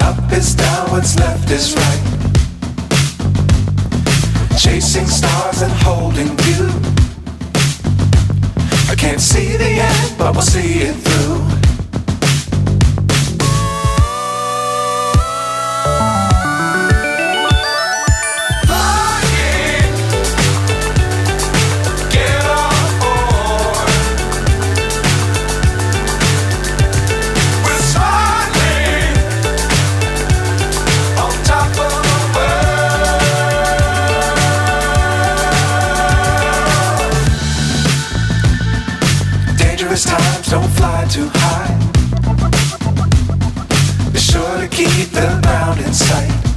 Up is down, what's left is right. Chasing stars and holding you. I can't see the end, but we'll see it through. Dangerous times, don't fly too high. Be sure to keep the ground in sight.